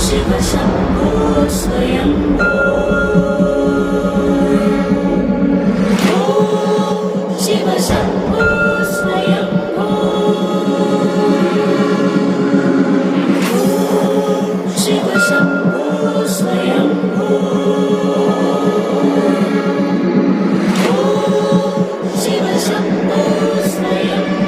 शिव शम्भो स्वयम्भो शिव शम्भो स्वयम्भो शिव शम्भो स्वयम्भो शिव शम्भो स्वयम्भो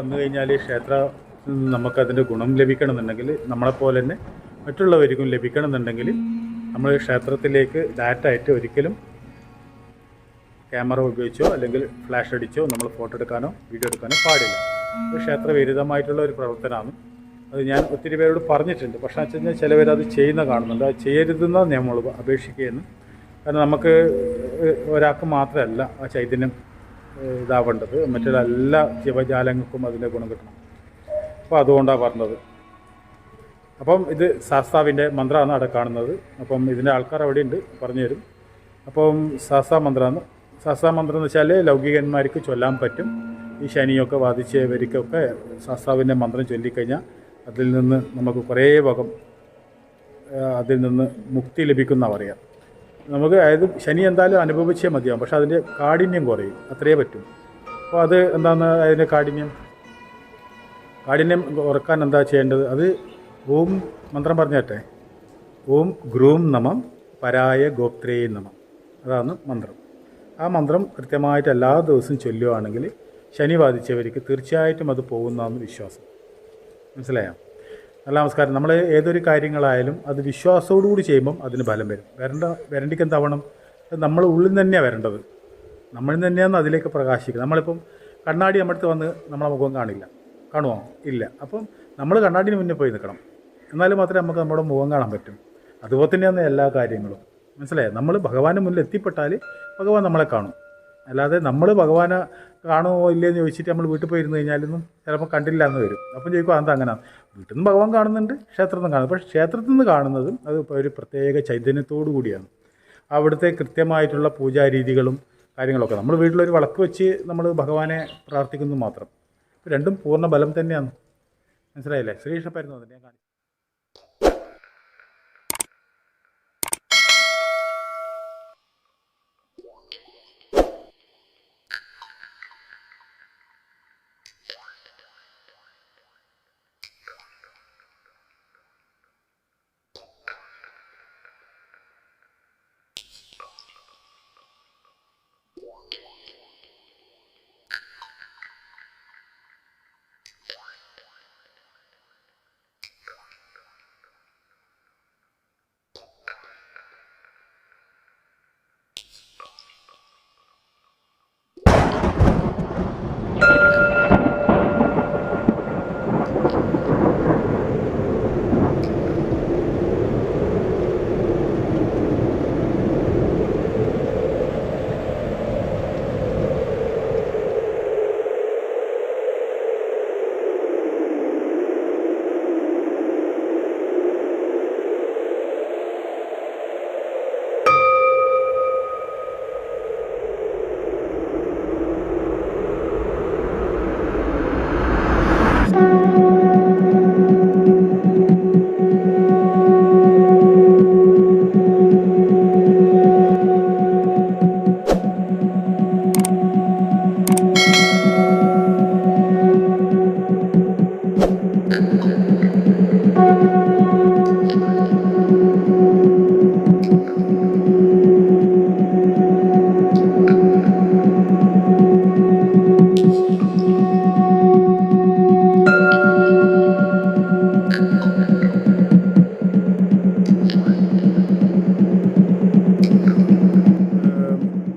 വന്നു കഴിഞ്ഞാൽ ക്ഷേത്രത്തിൽ നിന്ന് നമുക്കതിൻ്റെ ഗുണം ലഭിക്കണമെന്നുണ്ടെങ്കിൽ നമ്മളെപ്പോലെ തന്നെ മറ്റുള്ളവർക്കും ലഭിക്കണമെന്നുണ്ടെങ്കിൽ നമ്മൾ ക്ഷേത്രത്തിലേക്ക് ഡയറക്റ്റായിട്ട് ഒരിക്കലും ക്യാമറ ഉപയോഗിച്ചോ അല്ലെങ്കിൽ ഫ്ലാഷ് അടിച്ചോ നമ്മൾ ഫോട്ടോ എടുക്കാനോ വീഡിയോ എടുക്കാനോ പാടില്ല. ഇത് ക്ഷേത്രവിരുദ്ധമായിട്ടുള്ള ഒരു പ്രവർത്തനമാണ്. അത് ഞാൻ ഒത്തിരി പേരോട് പറഞ്ഞിട്ടുണ്ട്. പക്ഷേ വെച്ച് കഴിഞ്ഞാൽ ചിലവരത് ചെയ്യുന്ന കാണുന്നുണ്ട്. അത് ചെയ്യരുതെന്നാണ് നമ്മൾ അപേക്ഷിക്കുകയെന്ന്. കാരണം നമുക്ക് ഒരാൾക്ക് മാത്രമല്ല ആ ചൈതന്യം ഇതാവേണ്ടത്, മറ്റുള്ള എല്ലാ ജീവജാലങ്ങൾക്കും അതിൻ്റെ ഗുണം കിട്ടണം. അപ്പോൾ അതുകൊണ്ടാണ് പറഞ്ഞത്. അപ്പം ഇത് ശാസ്താവിൻ്റെ മന്ത്രമാണ് അവിടെ കാണുന്നത്. അപ്പം ഇതിൻ്റെ ആൾക്കാർ അവിടെ ഉണ്ട്, പറഞ്ഞു തരും. അപ്പം ശാസ്താ മന്ത്രമാണ്. ശാസ്താ മന്ത്രം എന്ന് വെച്ചാൽ ലൗകികന്മാർക്ക് ചൊല്ലാൻ പറ്റും. ഈ ശനിയൊക്കെ ബാധിച്ചവർക്കൊക്കെ ശാസ്താവിൻ്റെ മന്ത്രം ചൊല്ലിക്കഴിഞ്ഞാൽ അതിൽ നിന്ന് നമുക്ക് കുറേ ഭാഗം അതിൽ നിന്ന് മുക്തി ലഭിക്കുന്ന പറയാം. നമുക്ക് അതായത് ശനി എന്തായാലും അനുഭവിച്ചേ മതിയാവും, പക്ഷെ അതിൻ്റെ കാഠിന്യം കുറയും, അത്രയേ പറ്റും. അപ്പോൾ അത് എന്താണ് അതിൻ്റെ കാഠിന്യം കുറക്കാൻ എന്താ ചെയ്യേണ്ടത്? അത് ഓം മന്ത്രം പറഞ്ഞാട്ടെ. ഓം ഗ്രൂം നമം പരായ ഗോപ്ത്രേ നമം, അതാണ് മന്ത്രം. ആ മന്ത്രം കൃത്യമായിട്ട് എല്ലാ ദിവസവും ചൊല്ലുകയാണെങ്കിൽ ശനി ബാധിച്ചവർക്ക് തീർച്ചയായിട്ടും അത് പോകുന്നതാണ് വിശ്വാസം. മനസ്സിലായോ? നല്ല നമസ്കാരം. നമ്മൾ ഏതൊരു കാര്യങ്ങളായാലും അത് വിശ്വാസത്തോടുകൂടി ചെയ്യുമ്പം അതിന് ഫലം വരും. വരണ്ടിക്ക് എന്താവണം? അത് നമ്മൾ ഉള്ളിൽ നിന്ന് തന്നെയാണ് വരേണ്ടത്. നമ്മളിൽ നിന്ന് തന്നെയാണ് അതിലേക്ക് പ്രകാശിക്കുക. നമ്മളിപ്പം കണ്ണാടി നമ്മുടെ അടുത്ത് വന്ന് നമ്മളെ മുഖം കാണില്ല, കാണുമോ? ഇല്ല. അപ്പം നമ്മൾ കണ്ണാടിന് മുന്നേ പോയി നിൽക്കണം, എന്നാലും മാത്രമേ നമുക്ക് നമ്മുടെ മുഖം കാണാൻ പറ്റും. അതുപോലെ തന്നെയാണ് എല്ലാ കാര്യങ്ങളും. മനസ്സിലായോ? നമ്മൾ ഭഗവാന്റെ മുന്നിൽ എത്തിപ്പെട്ടാൽ ഭഗവാൻ നമ്മളെ കാണും. അല്ലാതെ നമ്മൾ ഭഗവാനെ കാണുമോ ഇല്ലയെന്ന് ചോദിച്ചിട്ട് നമ്മൾ വീട്ടിൽ പോയി ഇരുന്ന് കഴിഞ്ഞാലൊന്നും ചിലപ്പോൾ കണ്ടില്ല എന്ന് വരും. അപ്പം ചോദിക്കും അതെന്താ അങ്ങനെ? വീട്ടിൽ നിന്ന് ഭഗവാൻ കാണുന്നുണ്ട്, ക്ഷേത്രത്തിൽ നിന്ന് കാണുന്നത്. പക്ഷേ ക്ഷേത്രത്തിൽ നിന്ന് കാണുന്നതും അത് ഒരു പ്രത്യേക ചൈതന്യത്തോടു കൂടിയാണ്. അവിടുത്തെ കൃത്യമായിട്ടുള്ള പൂജാരീതികളും കാര്യങ്ങളൊക്കെ. നമ്മൾ വീട്ടിലൊരു വിളക്ക് വെച്ച് നമ്മൾ ഭഗവാനെ പ്രാർത്ഥിക്കുന്നു മാത്രം. രണ്ടും പൂർണ്ണ ബലം തന്നെയാണ്. മനസ്സിലായില്ലേ? ശ്രീകൃഷ്ണപ്പരുന്നു തന്നെ ഞാൻ കാണിച്ചു.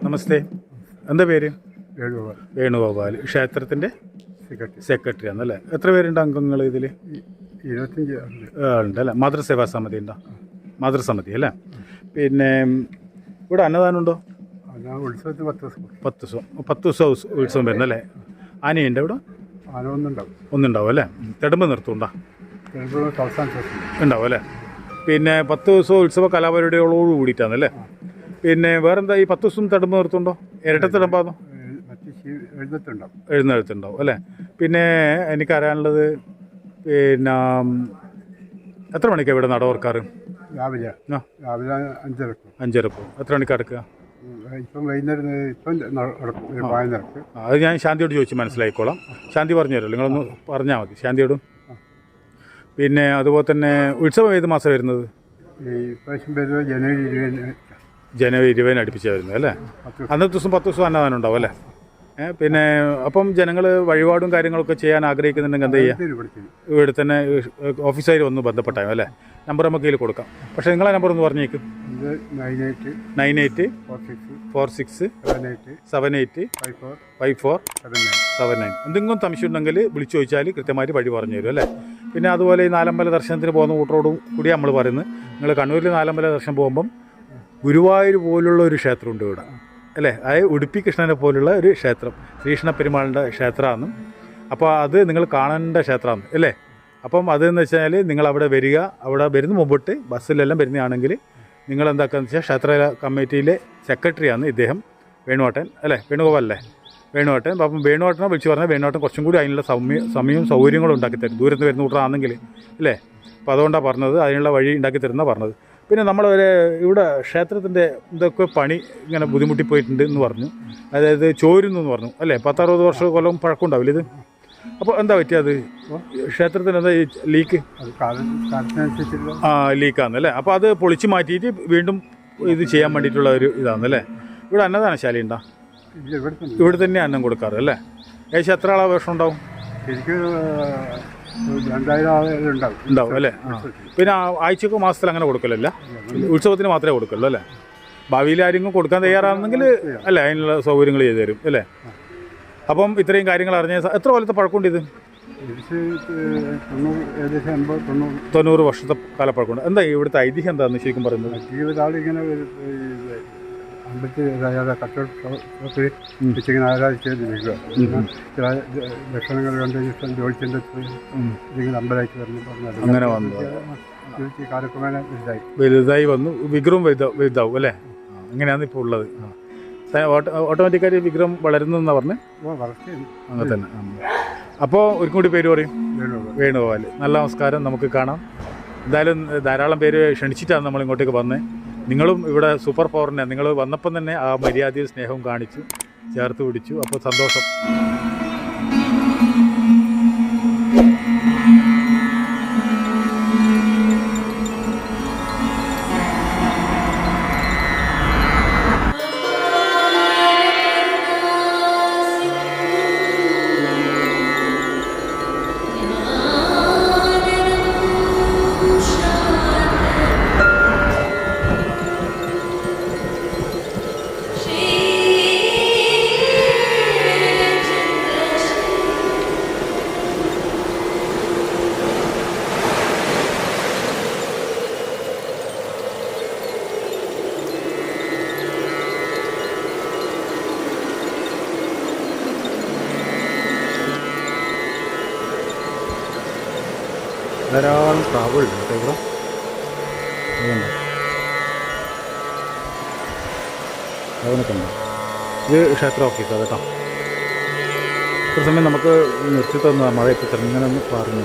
നമസ്തേ. എന്താ പേര്? വേണുഗോപാൽ. ക്ഷേത്രത്തിൻ്റെ സെക്രട്ടറി ആണല്ലേ? എത്ര പേരുണ്ട് അംഗങ്ങൾ ഇതിൽ? 25 ഉണ്ടല്ലേ? മാതൃസേവാ സമിതി ഉണ്ടോ? മാതൃസമിതി അല്ലേ? പിന്നെ ഇവിടെ അന്നദാനം ഉണ്ടോ? ഉത്സവത്തിൽ 10 ദിവസം ഉത്സവം വരുന്നല്ലേ? ആനയുണ്ട് ഇവിടെ? ഒന്നുണ്ടാവും അല്ലേ? തെടുമ്പ് നിർത്തുണ്ടോ? ഉണ്ടാവും അല്ലേ? പിന്നെ 10 ദിവസം ഉത്സവ കലാപരിപാടികളോട് കൂടിയിട്ടാണല്ലേ? പിന്നെ വേറെന്താ ഈ 10 ദിവസം തെടുമ്പ് നിർത്തുണ്ടോ? ഇരട്ടത്തെടുമ്പാന്നോ? എഴുന്നേൽത്തുണ്ടാവും അല്ലേ? പിന്നെ എനിക്കറിയാനുള്ളത്, പിന്നെ എത്ര മണിക്കാണ് ഇവിടെ നട തുറക്കാറ്? രാവിലെ 5:30. എത്ര മണിക്ക് അടക്കുക? അത് ഞാൻ ശാന്തിയോട് ചോദിച്ച് മനസ്സിലാക്കിക്കോളാം. ശാന്തി പറഞ്ഞു തരുമല്ലോ, നിങ്ങളൊന്ന് പറഞ്ഞാൽ മതി ശാന്തിയോടും. പിന്നെ അതുപോലെ തന്നെ ഉത്സവം ഏത് മാസം വരുന്നത്? ജനുവരി 20 അടുപ്പിച്ചാണ് വരുന്നത് അല്ലേ? അന്നത്തെ ദിവസം 10 ദിവസം അന്നദാനം ഉണ്ടാവും അല്ലേ? പിന്നെ അപ്പം ജനങ്ങൾ വഴിപാടും കാര്യങ്ങളൊക്കെ ചെയ്യാൻ ആഗ്രഹിക്കുന്നുണ്ടെങ്കിൽ എന്താ ചെയ്യുക? ഇവിടെ തന്നെ ഓഫീസുകാർ ഒന്ന് ബന്ധപ്പെട്ടായോ അല്ലേ? നമ്പർ നമുക്ക് കയ്യിൽ കൊടുക്കാം. പക്ഷേ നിങ്ങളെ നമ്പർ ഒന്ന് പറഞ്ഞേക്കും. 9846785479. എന്തെങ്കിലും സംശയം ഉണ്ടെങ്കിൽ വിളിച്ചു ചോദിച്ചാൽ കൃത്യമായിട്ട് വഴി പറഞ്ഞു തരും അല്ലേ? പിന്നെ അതുപോലെ ഈ നാലമ്പല ദർശനത്തിന് പോകുന്ന കൂട്ടറോടും കൂടി നമ്മൾ പറയുന്നത്, നിങ്ങൾ കണ്ണൂരിൽ നാലമ്പല ദർശനം പോകുമ്പം ഗുരുവായൂർ പോലുള്ള ഒരു ക്ഷേത്രമുണ്ട് ഇവിടെ അല്ലേ? അതായത് ഉടുപ്പി കൃഷ്ണനെ പോലുള്ള ഒരു ക്ഷേത്രം, ശ്രീകൃഷ്ണ പെരുമാളിൻ്റെ ക്ഷേത്രമാണ്. അപ്പോൾ അത് നിങ്ങൾ കാണേണ്ട ക്ഷേത്രമാണ് അല്ലേ? അപ്പം അതെന്ന് വെച്ചാൽ നിങ്ങൾ അവിടെ വരിക, അവിടെ വരുന്ന മുമ്പിട്ട് ബസ്സിലെല്ലാം വരുന്നതാണെങ്കിൽ നിങ്ങൾ എന്താക്കാന്ന് വെച്ചാൽ ക്ഷേത്ര കമ്മിറ്റിയിലെ സെക്രട്ടറിയാണ് ഇദ്ദേഹം, വേണുവേട്ടൻ അല്ലേ? വേണുഗോപാലല്ലേ? വേണുവേട്ടൻ. അപ്പം വേണുവേട്ടനെ വിളിച്ച് പറഞ്ഞാൽ വേണുവേട്ടൻ കുറച്ചും കൂടി അതിനുള്ള സമയവും സൗകര്യങ്ങളും ഉണ്ടാക്കിത്തരും, ദൂരത്ത് വരുന്ന കൂട്ടറാണെങ്കിൽ അല്ലേ? അപ്പോൾ അതുകൊണ്ടാണ് പറഞ്ഞത്, അതിനുള്ള വഴി ഉണ്ടാക്കി തരുന്ന പറഞ്ഞത്. പിന്നെ നമ്മളൊരു ഇവിടെ ക്ഷേത്രത്തിൻ്റെ ഇതൊക്കെ പണി ഇങ്ങനെ ബുദ്ധിമുട്ടിപ്പോയിട്ടുണ്ട് എന്ന് പറഞ്ഞു, അതായത് ചോരുന്നു എന്ന് പറഞ്ഞു അല്ലേ? 10-60 വർഷം കൊല്ലം പഴക്കമുണ്ടാവില്ല ഇത്. അപ്പോൾ എന്താ പറ്റിയത്? ക്ഷേത്രത്തിന് എന്താ ഈ ലീക്ക്? ലീക്കാന്നല്ലേ? അപ്പോൾ അത് പൊളിച്ച് മാറ്റിയിട്ട് വീണ്ടും ഇത് ചെയ്യാൻ വേണ്ടിയിട്ടുള്ള ഒരു ഇതാണല്ലേ? ഇവിടെ അന്നദാനശാല ഉണ്ടോ? ഇവിടെ തന്നെ അന്നം കൊടുക്കാറ് അല്ലേ? ഏകദേശം എത്ര ആളാ വേഷം ഉണ്ടാവും? ഉണ്ടാവും അല്ലേ? പിന്നെ ആഴ്ചക്കോ മാസത്തിൽ അങ്ങനെ കൊടുക്കലല്ല, ഉത്സവത്തിന് മാത്രമേ കൊടുക്കുള്ളൂ അല്ലേ? ഭാവിയിൽ ആരെങ്കിലും കൊടുക്കാൻ തയ്യാറാണെന്നെങ്കിൽ അല്ലേ അതിനുള്ള സൗകര്യങ്ങൾ ചെയ്തു തരും അല്ലേ? അപ്പം ഇത്രയും കാര്യങ്ങൾ അറിഞ്ഞ എത്ര കൊല്ലത്തെ പഴക്കമുണ്ട് ഇത്? 90 വർഷത്തെ കാലപ്പഴക്കമുണ്ട്. എന്താ ഇവിടുത്തെ ഐതിഹ്യം എന്താണെന്ന് ശരിക്കും പറയുന്നത്? ജീവിതാളിങ്ങനെ കച്ചവടത്തിന് ആരാധിച്ച് നിൽക്കുക. ചില ലക്ഷണങ്ങൾ കണ്ട് ജോലിച്ചിൻ്റെ അമ്പലമായിട്ട് വരണം പറഞ്ഞു. അങ്ങനെ വന്നു കാലക്രമേണ വലുതായി വന്നു, വിഗ്രഹം വലുതാവും അല്ലേ? അങ്ങനെയാണ് ഇപ്പോൾ ഉള്ളത്. ഓട്ടോമാറ്റിക്കായിട്ട് വിഗ്രഹം വളരുന്നു എന്നാണ് പറഞ്ഞത്. അങ്ങനെ തന്നെ. അപ്പോൾ ഒരു കൂടി പേര് പറയും. വേണുഗോപാൽ. നല്ല നമസ്കാരം, നമുക്ക് കാണാം. എന്തായാലും ധാരാളം പേര് ക്ഷണിച്ചിട്ടാണ് നമ്മൾ ഇങ്ങോട്ടേക്ക് വന്നത്. നിങ്ങളും ഇവിടെ സൂപ്പർ പവറിനെ നിങ്ങൾ വന്നപ്പം തന്നെ ആ മര്യാദയും സ്നേഹവും കാണിച്ചു, ചേർത്ത് പിടിച്ചു. അപ്പോൾ സന്തോഷം. ധാരാളം പ്രാവുകളുണ്ട് കേട്ടോ ഇവിടെ. അതുകൊണ്ട് അതിനൊക്കെ ഉണ്ട്. ഇത് ക്ഷേത്ര ഓഫീസാണ് കേട്ടോ. ഒരു സമയം നമുക്ക് നിർത്തി തന്ന മഴയൊക്കെ ചെറുങ്ങനെ ഒന്ന് പറഞ്ഞു.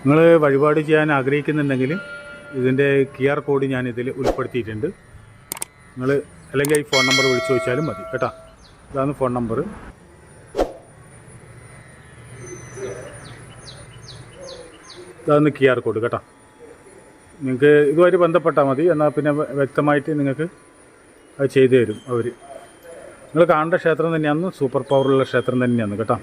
നിങ്ങൾ വഴിപാട് ചെയ്യാൻ ആഗ്രഹിക്കുന്നുണ്ടെങ്കിൽ ഇതിൻ്റെ QR കോഡ് ഞാൻ ഇതിൽ ഉൾപ്പെടുത്തിയിട്ടുണ്ട്. നിങ്ങൾ അല്ലെങ്കിൽ ഈ ഫോൺ നമ്പർ വിളിച്ച് ചോദിച്ചാലും മതി കേട്ടോ. ഇതാണ് ഫോൺ നമ്പർ. ഇതാണ് QR കോഡ് കേട്ടോ. നിങ്ങൾക്ക് ഇതുമായിട്ട് ബന്ധപ്പെട്ടാൽ മതി. എന്നാൽ പിന്നെ വ്യക്തമായിട്ട് നിങ്ങൾക്ക് അത് ചെയ്തു തരും അവർ. നിങ്ങൾ കാണേണ്ട ക്ഷേത്രം തന്നെയാണ്, സൂപ്പർ പവറുള്ള ക്ഷേത്രം തന്നെയാണ് കേട്ടോ.